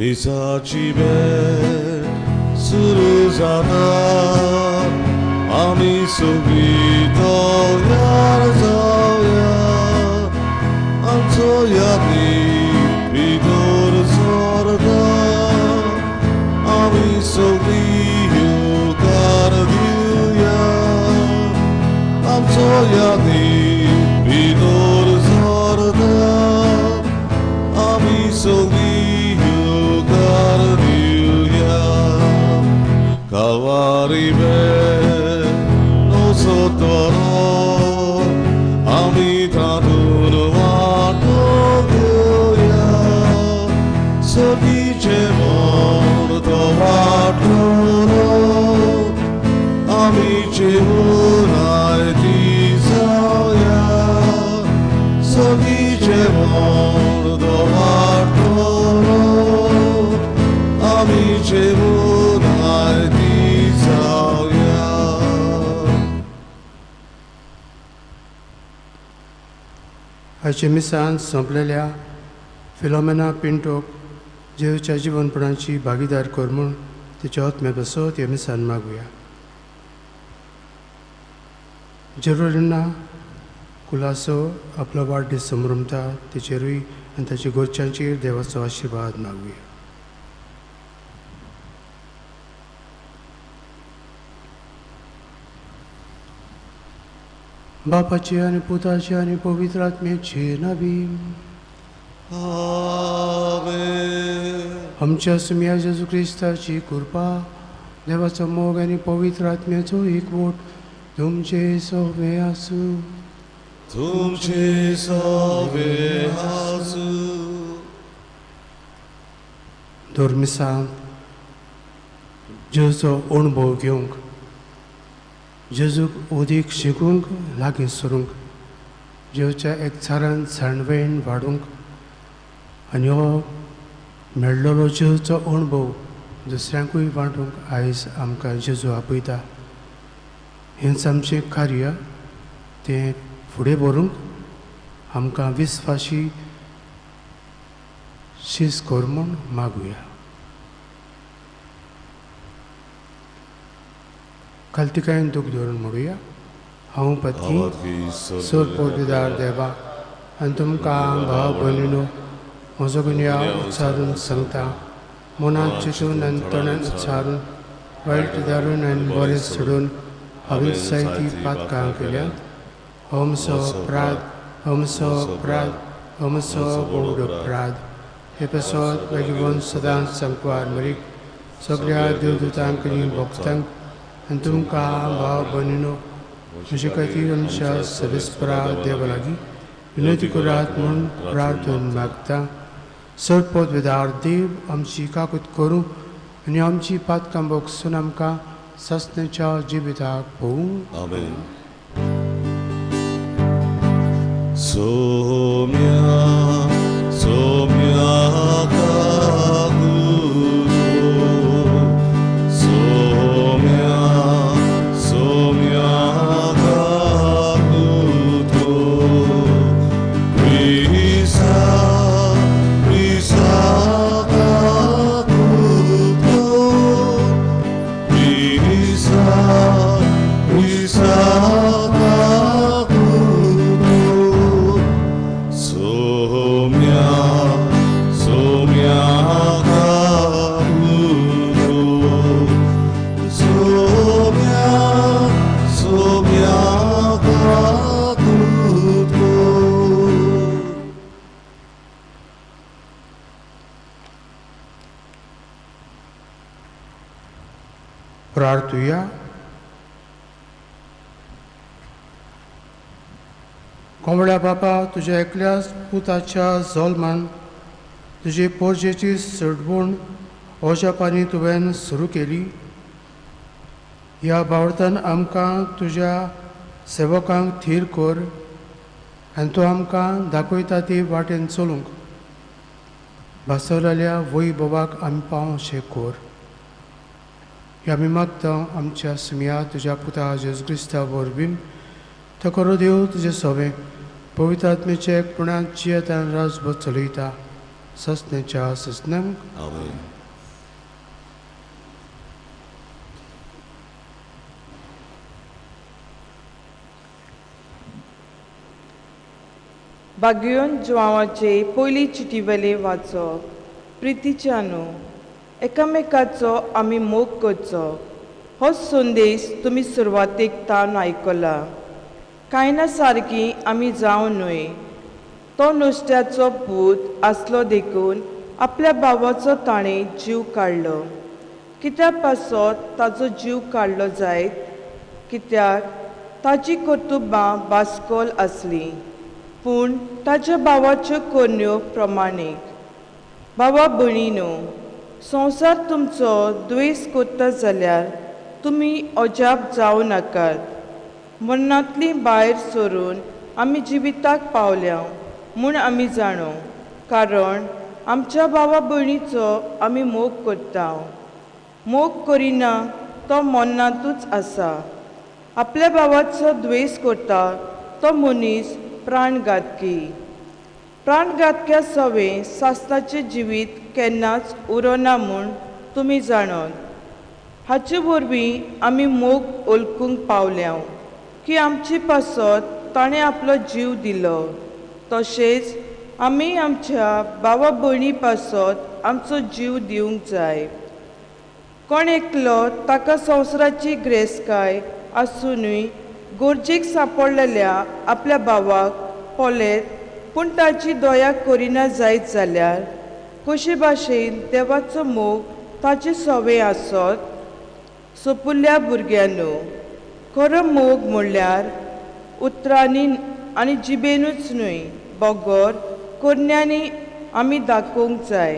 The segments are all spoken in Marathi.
미사집에 술을 사다 아미 속이 떠야라서야 안토야니 비도를 서러다 아미 속이 유가르디야 안토야니 비도를 서러다 아미 속이 Calvaribe nosotros amitadunu vatoya sobichemon to vatoro amichemunai tisaya sobichemon to vatoro amichemunai आयचे संपलेल्या फिलोमेना पिंटोक जेवच्या जीवनपणाची भागीदार कर म्हूण तिच्या आत्म्या बसत ह्या मिसान मागुया. जेरुलिना कुलासो आपलो वाडदीस संभ्रमता तिचेरूय आनी ताच्या घरच्यांचेर देवाचो आशिर्वाद मागुया. बापाचे आणि पुताचे आणि पवित्र आत्म्याचे नावी. आमच्या सुम्या जेजू क्रिस्ताची कृपा देवाचो मोग आणि पवित्र आत्म्याचो एकवट तुमचे सवे आसू. तुमचे सवे आसू. धर्मिसांत जेजूचो अणभव घेवंक जेजूक उदीक शिकूंक लागीं सरूंक जेवच्या एकचारान साणवेन वाडूंक आनी हो मेळ्ळलो जेवचो अणभव दुसऱ्यांकूय वांटूंक आयज आमकां जेजू आपयता. हेंच आमचें कार्य तें फुडें व्हरूंक आमकां विस्वाशी शीस कर म्हूण मागुया. खालतिकायेन दूख धरून म्हणुया. हांव पत्की सोर पोटदार देवा आनी तुमकां भाव भयणीनो म्हजो गुन्यांव उच्चारून सांगता. मनांत चिंतून आनी तोंडान उच्चारून वायट दारून आनी बरें सोडून हांवें जायतीं पातकां केल्यांत. होमसो अपराध होमसो अपराध होमसो बोड अपराध. हे पासत मागीर सदांच सांकवार मरीक सगळ्या देवदूतांक आनी भक्तांक आनी तुमकां भाव भयणीनो म्हजे खातीर आमच्या सविस्परा देवा लागीं विनंती करात म्हूण प्रार्थना मागता. सरपोत विदार देव आमची काकूत करूं आनी आमची पातकां भोगसून आमकां सस्तेच्या जिविताक पळोवंक. आमेन. सोम्या सोम्या प्रार्थुया. कोंबड्या बापा तुज्या एकल्याच पुताच्या जल्मान तुजे पोरजेची सडवण ओजापांनी तुवें सुरू केली. ह्या बावटान आमकां तुज्या सेवकांक थीर कर आनी तूं आमकां दाखयता ती वाटेन चलूंक भासवलेल्या वैभवाक आमी पावचें कर. ह्या आमी मागता आमच्या सुम्या तुज्या पुता जेजू क्रिस्ता वरवीं. तो करो देव तुजें सवें पवित्र आत्म्याचे एकपणान जियेत आनी राजभर चलयता सस्नेच्या सस्नंग 아멘. बागयोन जुवांवाचे पयली चिटीवेले वाचप प्रितीच्यानो एकामेकाचो आमी मोग करचो हो संदेश तुमी सुरवातेक तावन आयकला कांयना सारकी आमी जावं न्हय तो नुस्त्याचो पूत आसलो देखून आपल्या भावाचो ताणें जीव काडलो कित्याक पासत ताचो जीव काडलो जायत कित्याक ताची कर्तुबां बास्कोल आसली पूण ताच्या भावाच्यो कोन्यो प्रमाणीक भावा भयणीनो संवसार तुमचो द्वेस करता जाल्यार तुमी अजाप जावं नाकात मरणांतली भायर सरून आमी जिविताक पावल्या म्हूण आमी जाणो कारण आमच्या भावा भयणीचो आमी मोग करता मोग करिना तो मरणांतूच आसा आपल्या भावाचो द्वेस करता तो मनीस प्राणघातक्या सवे सासणाचें जिवीत केन्नाच उरोना म्हूण तुमी जाणत हाचे वरवीं आमी मोग ओळखूंक पावल्या की आमची पासत ताणें आपलो जीव दिलो तशेंच आमी आमच्या भावा भयणी पासत आमचो जीव दिवंक जाय कोण एकलो ताका संवसाराची ग्रेसकाय आसुनूय गोरजेक सांपडलेल्या आपल्या भावाक पोलेत पूण ताची दया करिना जायत जाल्यार कशे भाशेन देवाचो मोग ताचे सवे आसत सोपुल्ल्या भुरग्यांनो खरो मोग म्हणल्यार उतरांनी आनी जिबेनूच न्हय बोगोर कोन्यांनी आमी दाखोवंक जाय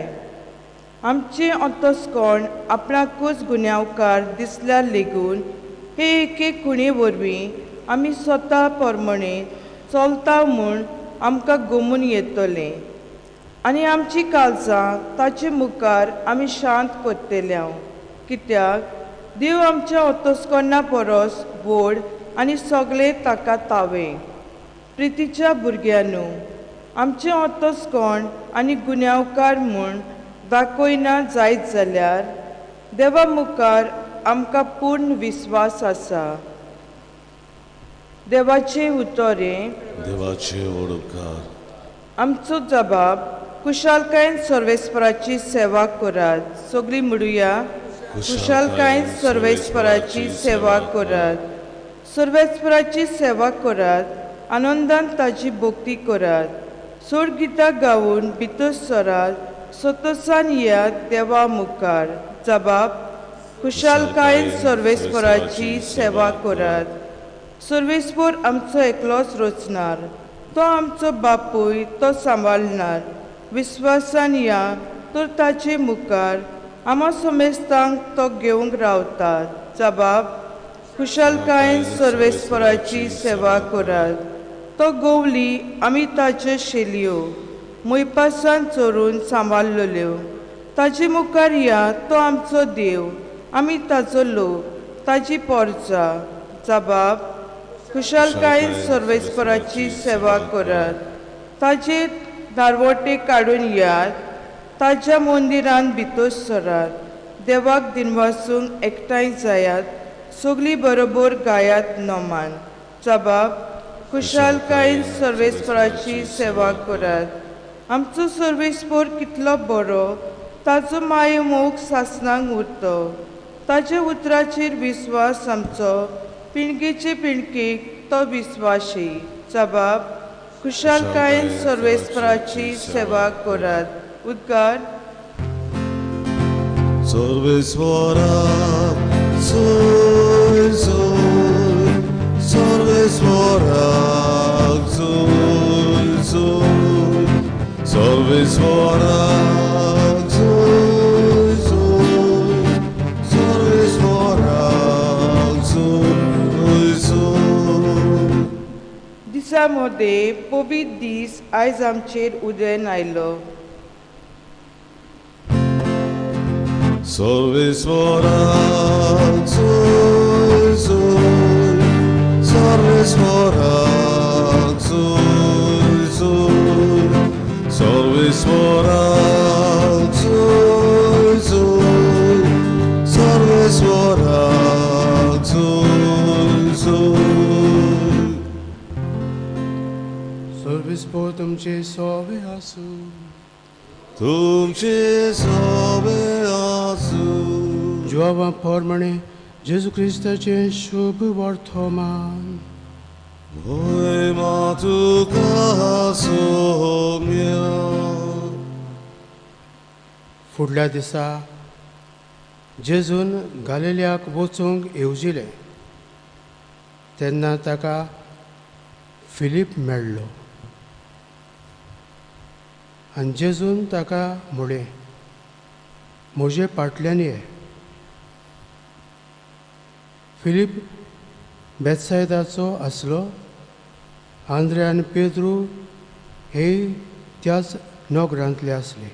आमचे अंतस्कोण आपणाकूच गुन्यांवकार दिसल्यार लेगून हे एक खुणे वरवीं आमी स्वता प्रमाणे चलता म्हूण आमकां गमून येतलें आनी आमची काळजां ताचे मुखार आमी शांत करतल्या कित्याक देव आमच्या अंतस्कोणा परस व्हड आनी सगळे ताका तावे प्रितीच्या भुरग्यांनो आमचें अंतस्कोण आनी गुन्यांवकार म्हूण दाखयना जायत जाल्यार देवा मुखार आमकां पूर्ण विस्वास आसा देवाचे उतोरें देवाचे वडोवकार आमचो जबाब कुशालकायेन सर्वेस्पराची सेवा करात सगळीं म्हणुया कुशालकायेन सर्वेस्पराची सेवा करात सर्वेस्पराची सेवा करात आनंदान ताची भक्ती करात सोड गितां गावून भितर सरात सतोसान येयात देवा मुखार जबाब कुशालकायेन सर्वेस्पराची सेवा करात सर्वेस्पर आमचो एकलोच रचणार तो आमचो बापूय तो सांबाळणार विस्वासान या तर ताचे मुखार आमा समेस्तांक तो घेवंक रावतात जबाब कुशालकायेन सर्वेस्पराची सेवा करात तो गोवली आमी ताच्यो शेलयो मोयपासान चोरून सांबाळलेल्यो ताचे मुखार या तो आमचो देव आमी ताचो लोक ताची पोरचा जबाब कुशालकायेन सर्वेस्पराची सेवा करात ताचे दारवटे काडून येयात ताच्या मंदिरांत भितर सरात देवाक दिनवासूंक एकठांय जायात सगळीं बरोबर गायात नोमान जबाब कुशालकायेन सर्वेस्पराची सेवा करात आमचो सर्वेस्पर कितलो बरो ताचो माये मोग सासणांक उरतो ताच्या उतराचेर विस्वास आमचो पिणगेचे पिणकेक तो विस्वाशी जबाब कुशालकायेन सर्वेस्पराची सेवा करात उद्गार सर्वेस्वरा सोय सोय सर्वेस्वरा सोय सोय सर्वेस्वरा सोय सोय सर्वेस्वरा सोय सोय दिसा मध्ये पवित्र दीस आयज आमचेर उदयान आयलो सर्वेस्वरा सोय सोय सर्वेस्वरा सोय सोय सर्वेस्वरा हुस्पो तुमचे सोबे आसू तुमचे सोबे आसू जुआवा पोरमणे जेजू क्रिस्ताचे शुभ वर्तमान होय तुका सोम्या फुडल्या दिसा जेजून गालिल्याक वचूंक येवजिले तेन्ना ताका फिलीप मेळ्ळो आनी जेजून ताका म्हळें म्हजे फाटल्यान ये. फिलीप बेतसायदाचो आसलो. आंद्रे आनी पेद्रू हे त्याच नोगरांतले आसले.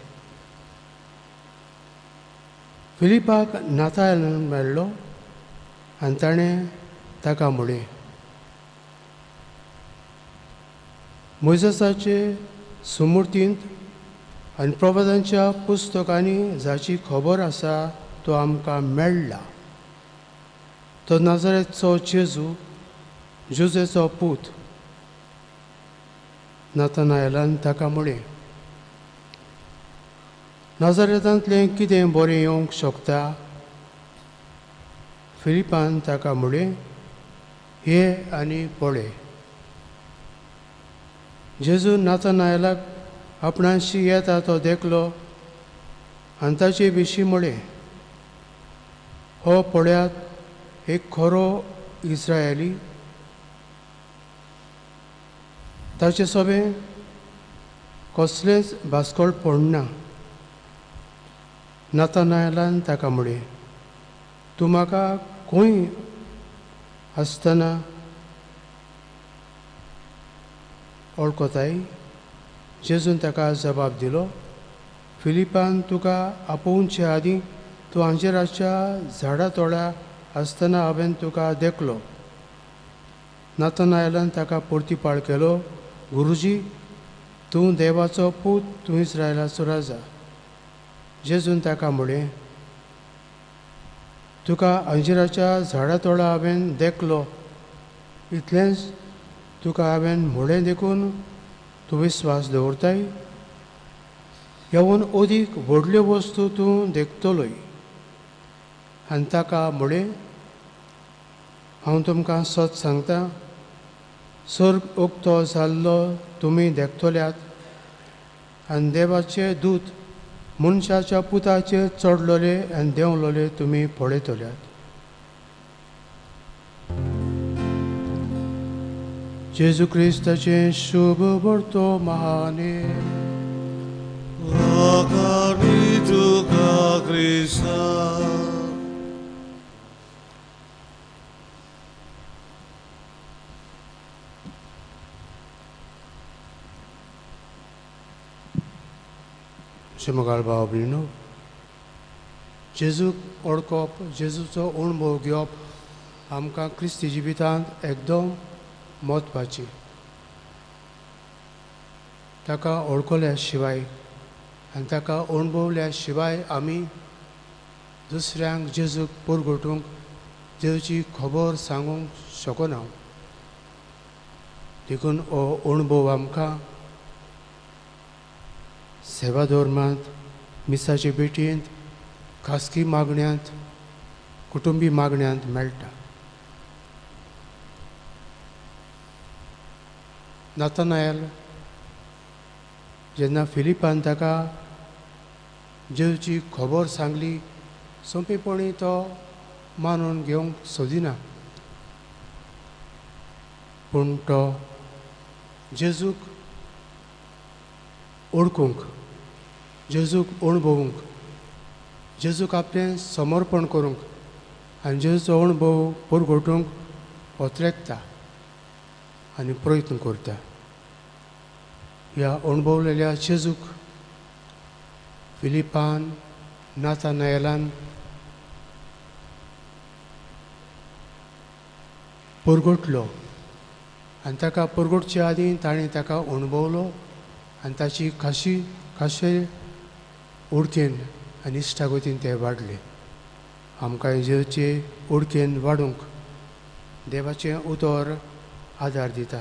फिलिपाक नातान मेळ्ळो आनी ताणें ताका म्हळें मोइसेसाचे सुमूर्तींत आनी प्रवादांच्या पुस्तकांनी जाची खबर आसा तो आमकां मेळ्ळा. तो नाजारेतचो जेजू जोसेचो पूत. नातानायलान ताका म्हळें नाजारेतांतलें कितें बरें येवंक शकता. फिलिपान ताका म्हळें ये आनी पळय. जेजू नातानायलाक आपणाशी येता तो देखलो आनी ताचे विशीं म्हळें हो पळयात एक खरो इस्रायेली. ताचे सोबें कसलेंच भास्कळपण ना. नातानायलान ताका म्हळें तूं म्हाका खंय आसतना वळखताय. जेजून ताका जबाब दिलो फिलिपान तुका आपोवचे आदीं तूं आंजेराच्या झाडा तोड्या आसतना हांवें तुका देखलो. नातानायलान ताका परतीपाळ केलो गुरुजी तूं देवाचो पूत तूं इस्रायलाचो राजा. जेजून ताका म्हळें तुका अंजिराच्या झाडा तोडा हांवें देखलो इतलेंच तुका हांवें म्हळें देखून तूं विस्वास दवरताय. ह्याहून अदीक व्हडल्यो वस्तू तूं देखतलोय. आनी ताका म्हळें हांव तुमकां सत सांगतां सर्ग उक्तो जाल्लो तुमी देखतल्यात आनी देवाचे दूत मनशाच्या पुताचेर चडलोले आनी देंवलोले तुमी पळयतल्यात. जेजू क्रिस्ताचें शुभ वर्तमाने आकानी तुका क्रिस्ता शिमगाळ भाव भयणो जेजूक वळखप जेजूचो अणभव घेवप आमकां क्रिस्ती जिवितांत एकदम म्हत्वाची. ताका वळखल्या शिवाय आनी ताका अणभवल्या शिवाय आमी दुसऱ्यांक जेजूक परगटूंक जेजूची खबर सांगूंक शकना. देखून हो अणभव आमकां सेवा धर्मांत मिसाचे भेटयेंत खासगी मागण्यांत कुटुंबी मागण्यांत मेळटा. नातानायल जेन्ना फिलिपान ताका जेजूची खबर सांगली सोंपेपणी तो मानून घेवंक सोदिना. पूण तो जेजूक ओळखूंक जेजूक अणभवूंक जेजूक आपलें समर्पण करूंक आनी जेजूचो अणभव परगटूंक ओतरेकता आनी प्रयत्न करता. ह्या अणभवलेल्या जेजूक फिलिपान नातानायलान परगटलो आनी ताका परगटचे आदीं ताणें ताका अणभवलो आनी ताची खाशे उडकेन आनी इश्टागतीन ते वाडले. आमकां जेजूचे उडकेन वाडूंक देवाचें उतर आदार दिता.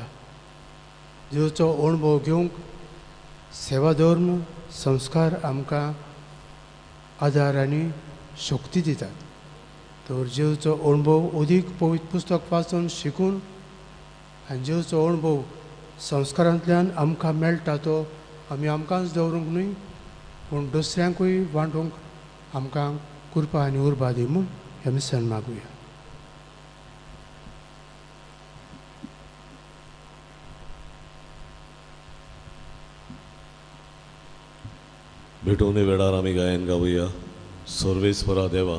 जेवचो अणभव घेवंक सेवा धर्म संस्कार आमकां आदार आनी शक्ती दितात. तर जेवचो अणभव अदीक पवित्र पुस्तक वाचून शिकून आनी जेवचो अणभव संस्कारांतल्यान आमकां मेळटा तो आमी आमकांच दवरूंक न्हय पूण दुसऱ्यांकूय वांटूंक आमकां कृपा आनी उर्बा दी म्हूण आमी सन मागुया. भेटवणे वेळार आमी गायन गावया. सर्वेस्परा देवा.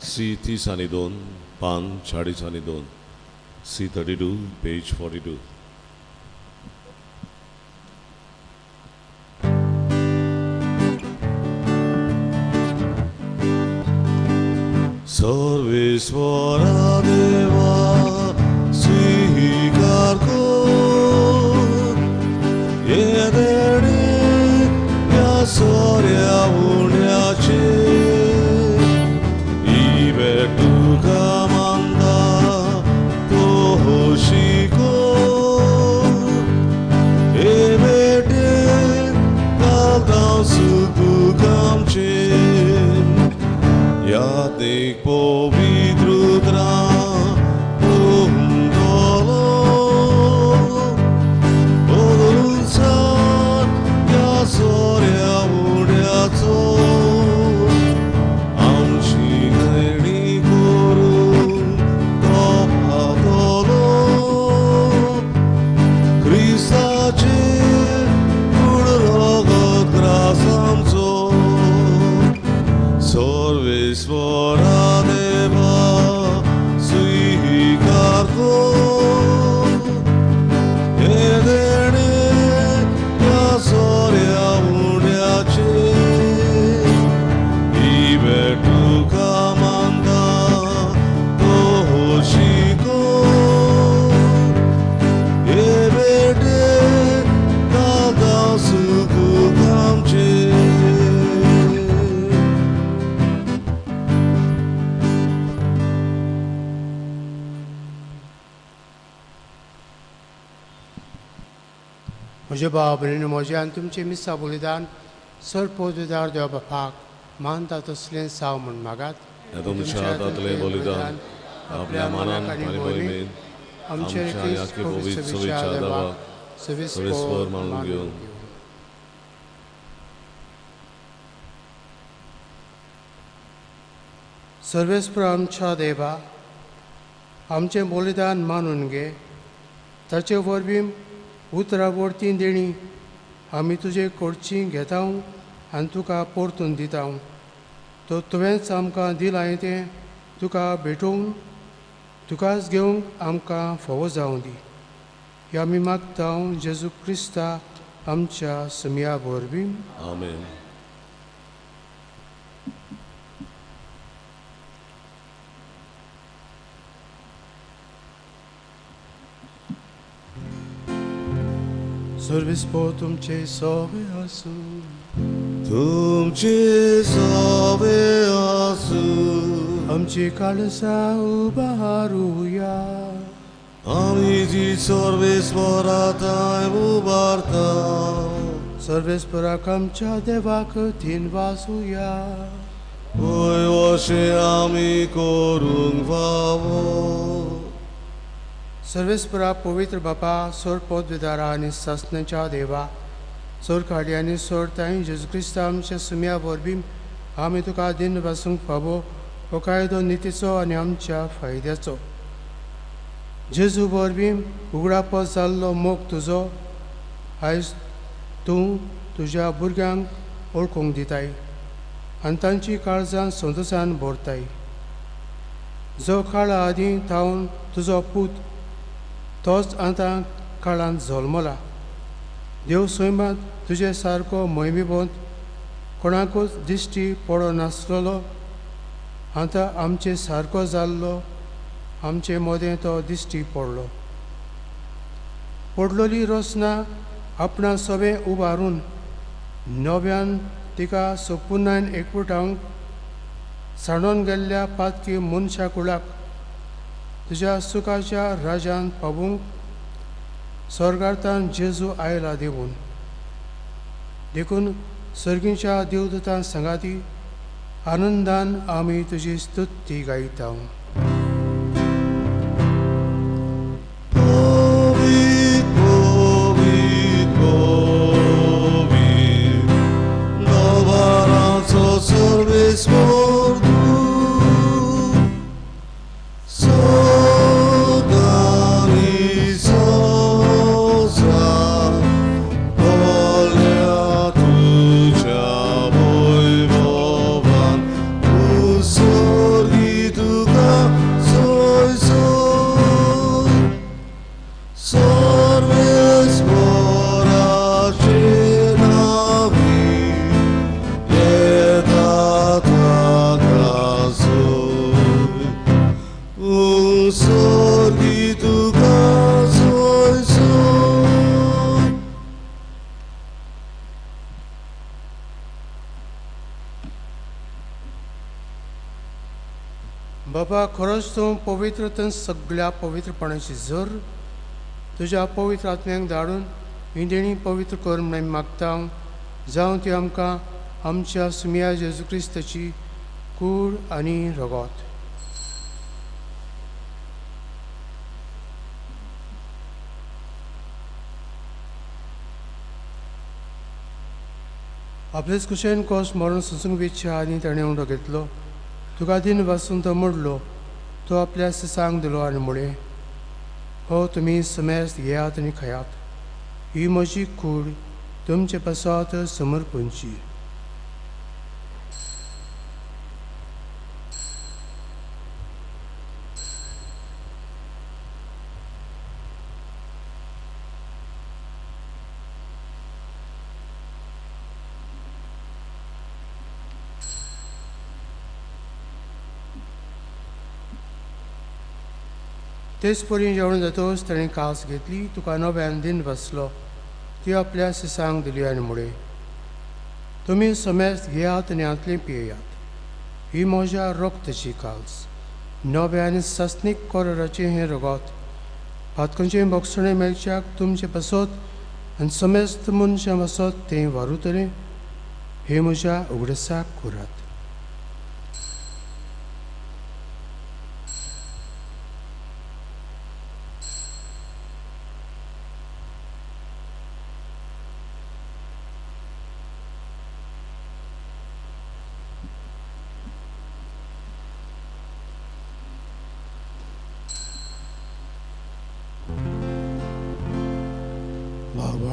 C30 पान 42 C32 पेज 42. सर्वेस्परा देवा स्वीकार कर येदेणे या सोऱ्या उण्याचे इवे तुका मांदा तो शिको हे बेटे कालगाव सुतुकामचे यात एक पवित्रुद्रा उंदोलो ओदुलसान या सोऱ्या उड्याचो आमची गैणी करून तो पातलो क्रिस्ताचे पूर्ण रगत ग्रास आमचो सर्वेस्परा देवा स्वीकार कर येदेणे या सोऱ्या उण्याचे इवे तुका मांदा तो शिको हे बेटे कालगाव सुतुकामचे. म्हजे भाव भयणीनो म्हजें आनी तुमचें मिसा बलिदान सर पदवीदार देवा बापाक मानता तसलें साव म्हूण मागात. हे तुमच्या हातांतलें बलिदान आपल्या मनान आनी मोहिमेन आमच्या आख्खे पवित्र सवेच्या देवाक सविस्पर मानून घेवन सर्वेस्पर आमच्या देवा आमचें बलिदान मानून घे. ताचे वरवीं उतरावरती देणी आमी तुजे कडचीं घेता आनी तुका परतून दिता. तो तुवेंच आमकां दिलां तें तुका भेटोवन तुकाच घेवंक आमकां फोव जावं दी. हे आमी मागता जेजू क्रिस्ता आमच्या समिया वरवीं. आमेन. सर्वेस्पो तुमचे सोवे आसूं तुमचे सोवे आसूं आमची काळजां उबारुया. आमी जी सर्वेस्पराताय उबारता सर्वेस्पराक आमच्या देवाक तीन वाजूया. पळय अशें आमी करूंक फावो. सर्वेस्परा पवित्र बापा सोर पदवीदारा आनी सासणेच्या देवा सोर काडी आनी सोर ताई जेजू क्रिस्ता आमच्या सुम्या वरवीं आमी तुका दिन वासूंक फावो हो कायदो नितीचो आनी आमच्या फायद्याचो. जेजू वरवीं उगडापत जाल्लो मोग तुजो आयज तूं तुज्या भुरग्यांक ओळखूंक दिताय आनी तांची काळजां संतोशान भरताय. जो काळा आदीं थावन तुजो पूत तोच आतां काळांत जल्मला. देव सैमात तुजे सारको मोहिमेबंद कोणाकूच दिश्टी पडो नासलेलो आतां आमचे सारको जाल्लो आमचे मदें तो दिश्टी पडलो. पडलोली रोसना आपणा सगळें उबारून नव्यान तिका संपुर्णान एकवटावंक सांडून गेल्ल्या पातकी मनशा कुळाक तुज्या सुखाच्या राजांत पावूंक स्वर्गांतल्यान जेजू आयला देखून सर्गीच्या देवदूतां संगाती आनंदान आमी तुजी स्तुती गायता. बाबा, खरोच तूं पवित्रतेन सगळ्या पवित्रपणाची झर तुज्या पवित्र आत्म्याक धाडून ही देणी पवित्र कर म्हणून मागता. जावं ती आमकां आमच्या सुमिया जेजू क्रिस्ताची कूड आनी रगत. आपलेच कुशेन कोस मरण सुसूंक विच्छा आनी ताणें उंडो घेतलो. तुका दिन वाचून तो मोडलो, तो आपल्या सिसांक दिलो आनी म्हळें, हो तुमी समेस्त घेयात आनी खायात. ही म्हजी कूड तुमचे पासत समर्पणची. तेच परी जेवण जातोच ताणें कास घेतली, तुका नव्यान दिन बसलो, ती आपल्या सिसांक दिली आनी म्हळें, तुमी समेस्त घेयात आनी हातलें पियेयात. ही म्हज्या रोगताची कास, नव्या आनी सस्नीक कोराचें हें रगत, फातकांचें बोगसणें मेळच्याक तुमचे पासत आनी समेस्त मनशां पासत तें वारुतलें. हे म्हज्या उगडसाक करात.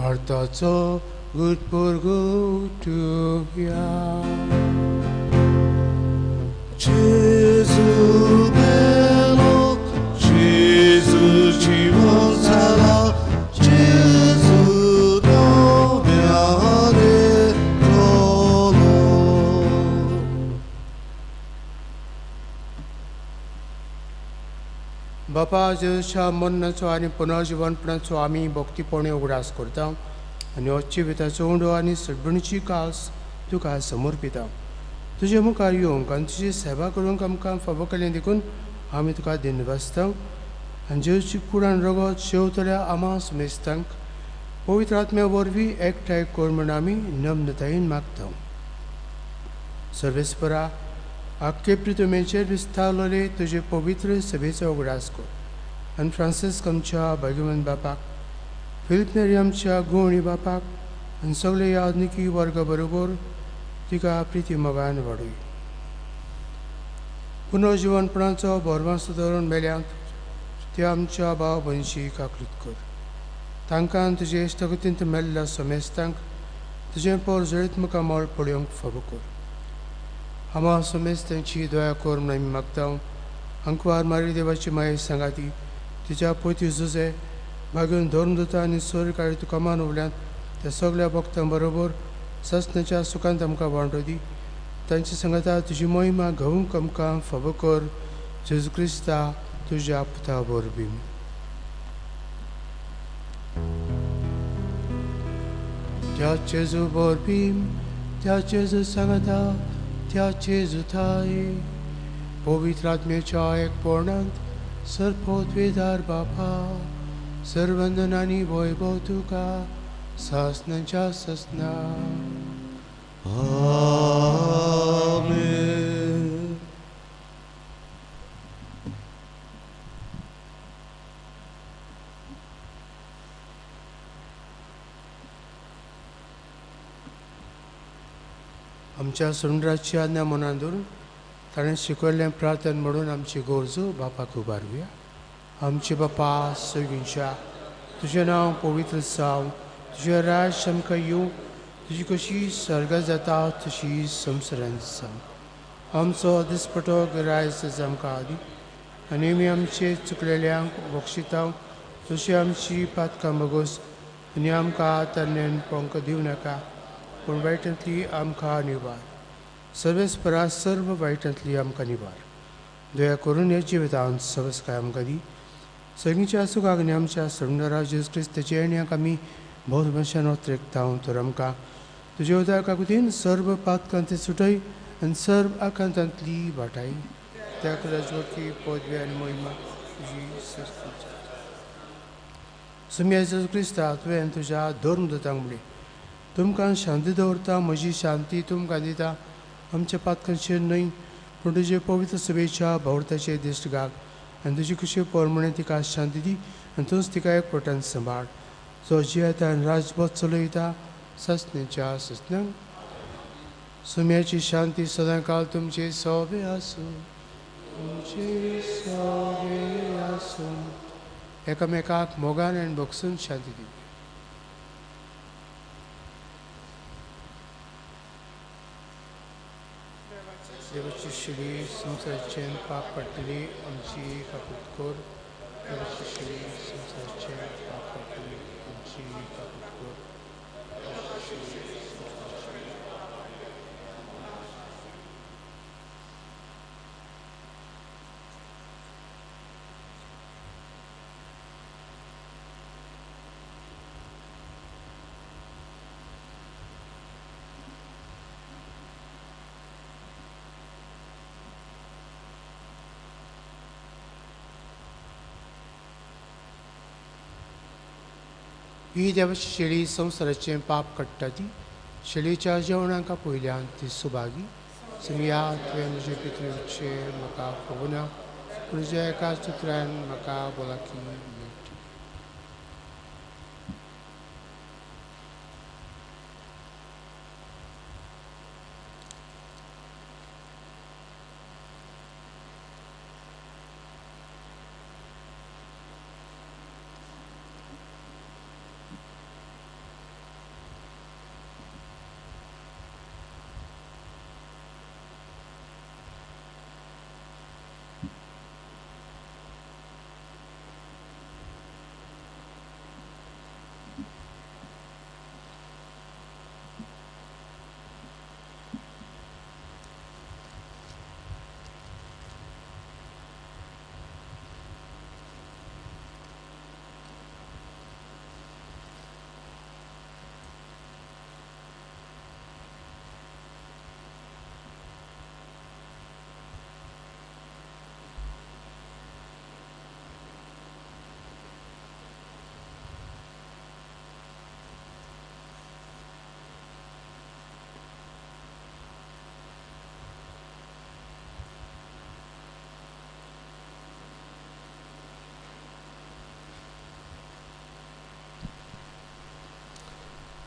Vartaco gut purgutuya. Jezu belok, Jezu jiwon sala, Jezu dobiane tolo. बापा, जेजूच्या मरणाचो आनी पुनर्जीवनपणाचो आमी भक्तीपणे उगडास करता आनी अच्छे विताचो उंडो आनी सडबणीची कास तुका समर्पिता. तुजे मुखार येवंक आनी तुजी सेवा करूंक आमकां फावो केलें देखून आमी तुका दिनवासता. आनी जेजूची कूड आनी रगत शेवतल्या आमा समेस्तांक पवित्र आत्म्या वरवीं एकठांय कर म्हूण आमी नम्रतायेन मागता. सर्वेस्परा, आख्खे पृथ्वीचेर विस्तारलेले तुजे पवित्र सभेचो उगडास कर आनी फ्रांसिस्क आमच्या भाग्यवान बापाक, फिलीप नेरी आमच्या गुणी बापाक आनी सगळे यादनिकी वर्गा बरोबर तिका प्रिती मोगान वाडय. पुनर्जीवनपणाचो भरवासो धरून मेल्यांत त्या आमच्या भाव भयणीक आकृत कर. तांकां तुजे इश्टगतींत मेल्ल्या समेस्तांक तुजें पोर जळीत मुखार मोळ पळोवंक फावो कर. आमा समेस्तांची दया कर म्हूण आमी मागता. अंकवार मारी देवाची माये सांगाती, तिच्या पोती झुजे भाग्यून धरून दोता आनी सोर काळी तुका मानवल्यांत त्या सगळ्या भक्तां बरोबर ससनाच्या सुखांत आमकां वांटो दी. तांची सांगाता तुजी महिमा घावूंक आमकां फावो कर. जेजू क्रिस्ता तुज्या पुता वरवीं. त्या जेजू वरवीं, त्या जेजू सांगाता, त्या जेजू थाय पवित्र आत्म्याच्या एकपणांत सरपोतवेदार बापा सर्वंदनानी वैभव तुका सहस्नांच्या ससना. आमेन. आमच्या सुंदराची आज्ञा मनान दवरून ताणें शिकयल्लें प्रार्थना म्हणून आमची गरजो बापाक उबारूया. आमचे बापा सगळींच्या तुजें नांव पवित्र जावं, तुजें राज आमकां येवं, तुजी कशी सर्गां जाता तशी संवसारांत जावं. आमचो दिसपटो गिरायज आमकां दी आनी आमी आमचे चुकलेल्यांक बक्षितांव तशी आमची पातकां मागोस आनी आमकां तरण्यान पोंक दिवं नाका पूण वायटांतली आमकां निवार. सर्वेस परास सर्व वायटांतली आमकां निवार. दया करून हे जिवितांत सवस काय आमकां दी. सगळींच्या सुखाक आनी आमच्या सुंदरा जेजू क्रिस्ताच्या येण्याक आमी भोवमशान ओत्रेकतांव तर आमकां तुजे उदका कुतीन सर्व पातकांत सुटय आनी सर्व आकांतांतली वाटाय. त्या राजवटी पदवी आनी मोहिमा तुजी सुम्या जेजू क्रिस्ता तुवें तुज्या धर्म दोतांक म्हणलें तुमकां शांती दवरता, म्हजी शांती तुमकां दिता. आमच्या पातकांचेर न्हय पूण तुजे पवित्र सभेच्या भोवताचे दिश्ट घाल आनी तुजी कशी परमणे तिका शांती दी आनी तूंच तिका एकवटान सांबाळ. जो जियेता आनी राजभोग चलयता ससण्याच्या ससन्यांक. सुम्याची शांती सदां काल तुमचे सोबे आसूं, तुमचे सोबे आसूं. एकामेकाक मोगान आनी बगसून शांती दी. देवाची शिडी संवसाराचें पाप पडटली आमची काकूट कोर. देवाची शिडी संवसाराचें पाप पडटली आमची काकूट कोर. ही देवाची शेळी संवसाराचें पाप काडटा ती. शेळीच्या जेवणाका पयल्यान ती सुभागी. सुमिया तुवें म्हजे पितृचे म्हाका खबना पूण तुज्या एका सुत्रान म्हाका बोलाकी मेळटा.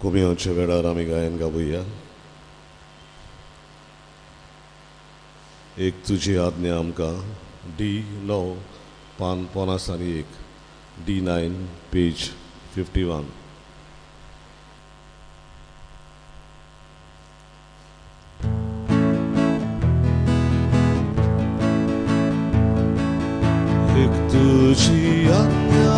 Comincia वेळार आमी गायन गावुया. एक तुजी आज्ञा आमकां D9 पान 51 D9 पेज 51. एक तुजी आज्ञा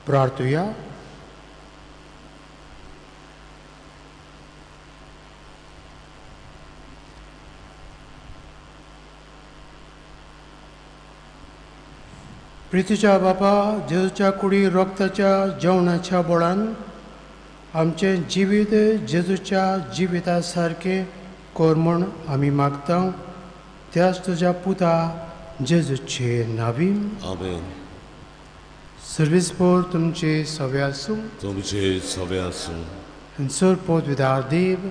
प्रार्थूया. प्रितीच्या बापा, जेजूच्या कुडी रक्ताच्या जेवणाच्या बोळान आमचे जिवीत जेजूच्या जिविता सारखे कोर म्हूण आमी मागता. त्याच तुज्या पुता जेजूचे नावी. आमेन. सर्विसपोर तुमचे सवे आसूं. तुमचे सवे आसूं. आनी सर पोतविदार देव,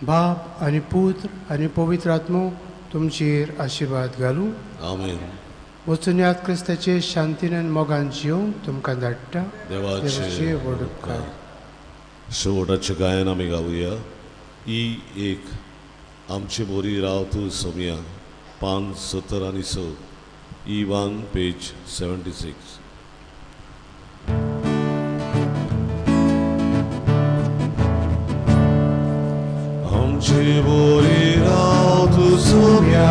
बाप आनी पुत्र आनी पवित्र आत्मो तुमचेर आशिर्वाद घालूं. आमेन. वचून क्रिस्ताचे शांतीन आनी मोगान जिवंक तुमकां धाडटा. देवाचे व्हड उपकार. शेवटाचें गायन आमी गावुया. ही एक आमची बोरी राव तूं सोमया, पान 70 आनी 100, E1 पेज 76. आमची बोरी राव तूं सोमया,